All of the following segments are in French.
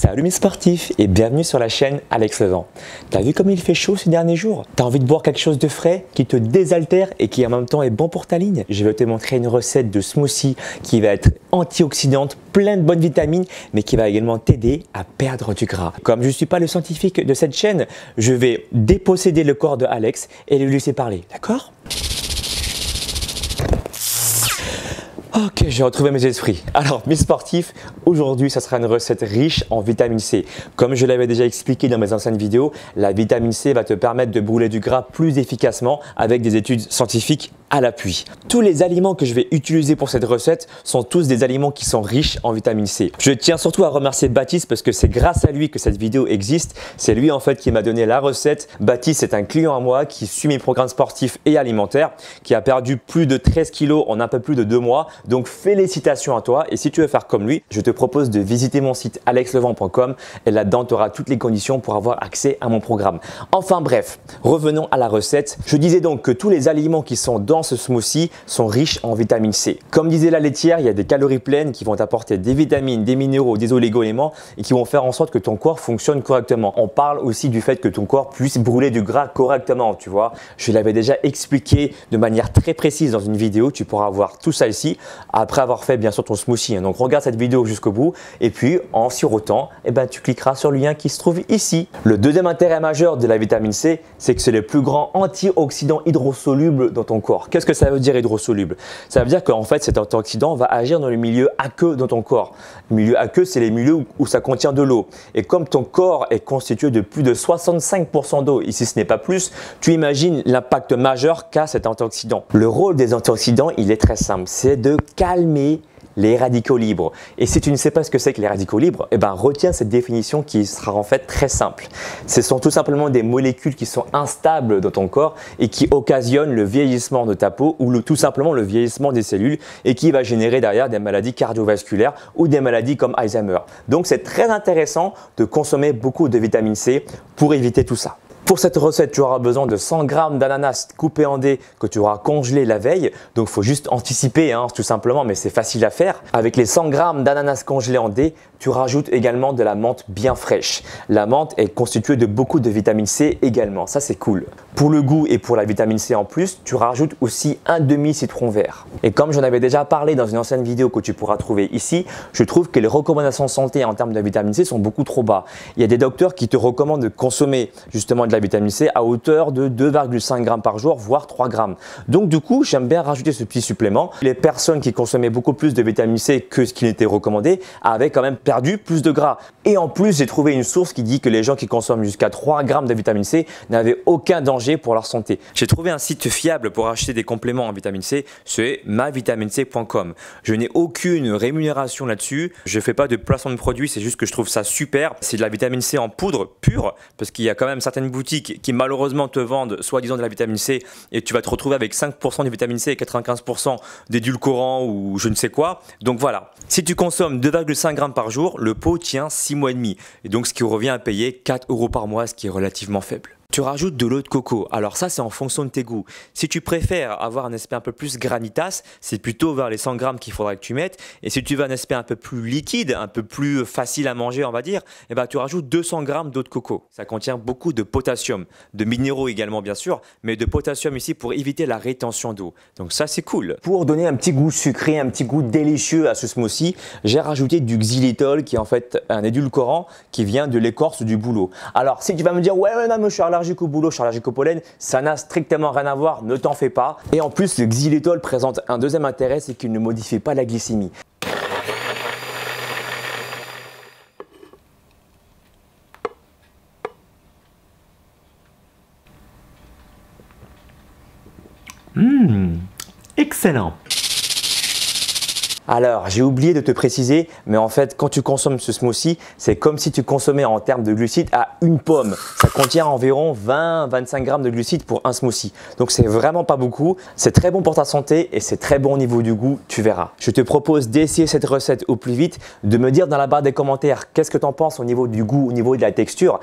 Salut mes sportifs et bienvenue sur la chaîne Alex Levent. T'as vu comme il fait chaud ces derniers jours? T'as envie de boire quelque chose de frais qui te désaltère et qui en même temps est bon pour ta ligne? Je vais te montrer une recette de smoothie qui va être antioxydante, plein de bonnes vitamines, mais qui va également t'aider à perdre du gras. Comme je ne suis pas le scientifique de cette chaîne, je vais déposséder le corps de Alex et lui laisser parler, d'accord? Ok, j'ai retrouvé mes esprits. Alors, mes sportifs, aujourd'hui, ça sera une recette riche en vitamine C. Comme je l'avais déjà expliqué dans mes anciennes vidéos, la vitamine C va te permettre de brûler du gras plus efficacement avec des études scientifiques à l'appui. Tous les aliments que je vais utiliser pour cette recette sont tous des aliments qui sont riches en vitamine C. Je tiens surtout à remercier Baptiste parce que c'est grâce à lui que cette vidéo existe. C'est lui en fait qui m'a donné la recette. Baptiste est un client à moi qui suit mes programmes sportifs et alimentaires, qui a perdu plus de 13 kilos en un peu plus de 2 mois. Donc félicitations à toi, et si tu veux faire comme lui, je te propose de visiter mon site alexlevent.com et là-dedans tu auras toutes les conditions pour avoir accès à mon programme. Enfin bref, revenons à la recette. Je disais donc que tous les aliments qui sont dans ce smoothie sont riches en vitamine C. Comme disait la laitière, il y a des calories pleines qui vont t'apporter des vitamines, des minéraux, des oligo-éléments et qui vont faire en sorte que ton corps fonctionne correctement. On parle aussi du fait que ton corps puisse brûler du gras correctement, tu vois. Je l'avais déjà expliqué de manière très précise dans une vidéo, tu pourras voir tout ça ici après avoir fait bien sûr ton smoothie. Donc regarde cette vidéo jusqu'au bout et puis en sirotant, tu cliqueras sur le lien qui se trouve ici. Le deuxième intérêt majeur de la vitamine C, c'est que c'est le plus grand antioxydant hydrosoluble dans ton corps. Qu'est-ce que ça veut dire hydrosoluble? Ça veut dire qu'en fait cet antioxydant va agir dans le milieu aqueux dans ton corps. Le milieu aqueux, c'est les milieux où ça contient de l'eau. Et comme ton corps est constitué de plus de 65% d'eau, ici ce n'est pas plus, tu imagines l'impact majeur qu'a cet antioxydant. Le rôle des antioxydants, il est très simple, c'est de calmer les radicaux libres. Et si tu ne sais pas ce que c'est que les radicaux libres, retiens cette définition qui sera en fait très simple. Ce sont tout simplement des molécules qui sont instables dans ton corps et qui occasionnent le vieillissement de ta peau ou tout simplement le vieillissement des cellules et qui va générer derrière des maladies cardiovasculaires ou des maladies comme Alzheimer. Donc c'est très intéressant de consommer beaucoup de vitamine C pour éviter tout ça. Pour cette recette, tu auras besoin de 100 g d'ananas coupés en dés que tu auras congelé la veille. Donc, il faut juste anticiper tout simplement, mais c'est facile à faire. Avec les 100 g d'ananas congelés en dés, tu rajoutes également de la menthe bien fraîche. La menthe est constituée de beaucoup de vitamine C également. Ça, c'est cool. Pour le goût et pour la vitamine C en plus, tu rajoutes aussi un demi-citron vert. Et comme j'en avais déjà parlé dans une ancienne vidéo que tu pourras trouver ici, je trouve que les recommandations santé en termes de vitamine C sont beaucoup trop bas. Il y a des docteurs qui te recommandent de consommer justement de la vitamine C à hauteur de 2,5 g par jour, voire 3 g. Donc du coup, j'aime bien rajouter ce petit supplément. Les personnes qui consommaient beaucoup plus de vitamine C que ce qui était recommandé avaient quand même perdu plus de gras. Et en plus, j'ai trouvé une source qui dit que les gens qui consomment jusqu'à 3 g de vitamine C n'avaient aucun danger pour leur santé. J'ai trouvé un site fiable pour acheter des compléments en vitamine C, c'est mavitaminec.com. Je n'ai aucune rémunération là-dessus, je ne fais pas de placement de produits, c'est juste que je trouve ça super. C'est de la vitamine C en poudre pure, parce qu'il y a quand même certaines boutiques qui malheureusement te vendent soi-disant de la vitamine C et tu vas te retrouver avec 5% de vitamine C et 95% d'édulcorants ou je ne sais quoi. Donc voilà, si tu consommes 2,5 g par jour, le pot tient 6 mois et demi. Et donc ce qui revient à payer 4 € par mois, ce qui est relativement faible. Tu rajoutes de l'eau de coco. Alors ça, c'est en fonction de tes goûts. Si tu préfères avoir un aspect un peu plus granitas, c'est plutôt vers les 100 g qu'il faudra que tu mettes. Et si tu veux un aspect un peu plus liquide, un peu plus facile à manger, on va dire, tu rajoutes 200 g d'eau de coco. Ça contient beaucoup de potassium, de minéraux également bien sûr, mais de potassium ici pour éviter la rétention d'eau. Donc ça, c'est cool. Pour donner un petit goût sucré, un petit goût délicieux à ce smoothie, j'ai rajouté du xylitol qui est en fait un édulcorant qui vient de l'écorce du bouleau. Alors si tu vas me dire, ouais, non, mais je suis allergique au bouleau, je suis allergique au pollen, ça n'a strictement rien à voir, ne t'en fais pas. Et en plus, le xylitol présente un deuxième intérêt, c'est qu'il ne modifie pas la glycémie. Excellent. Alors, j'ai oublié de te préciser, mais en fait, quand tu consommes ce smoothie, c'est comme si tu consommais en termes de glucides à une pomme. Ça contient environ 20-25 g de glucides pour un smoothie. Donc, c'est vraiment pas beaucoup. C'est très bon pour ta santé et c'est très bon au niveau du goût, tu verras. Je te propose d'essayer cette recette au plus vite, de me dire dans la barre des commentaires qu'est-ce que tu en penses au niveau du goût, au niveau de la texture.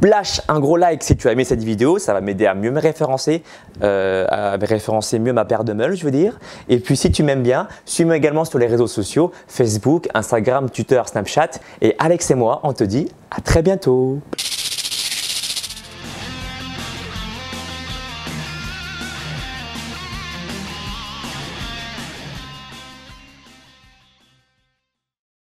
Lâche un gros like si tu as aimé cette vidéo, ça va m'aider à mieux me référencer, mieux ma paire de meules, je veux dire. Et puis si tu m'aimes bien, suis-moi également sur les réseaux sociaux, Facebook, Instagram, Twitter, Snapchat. Et Alex et moi, on te dit à très bientôt.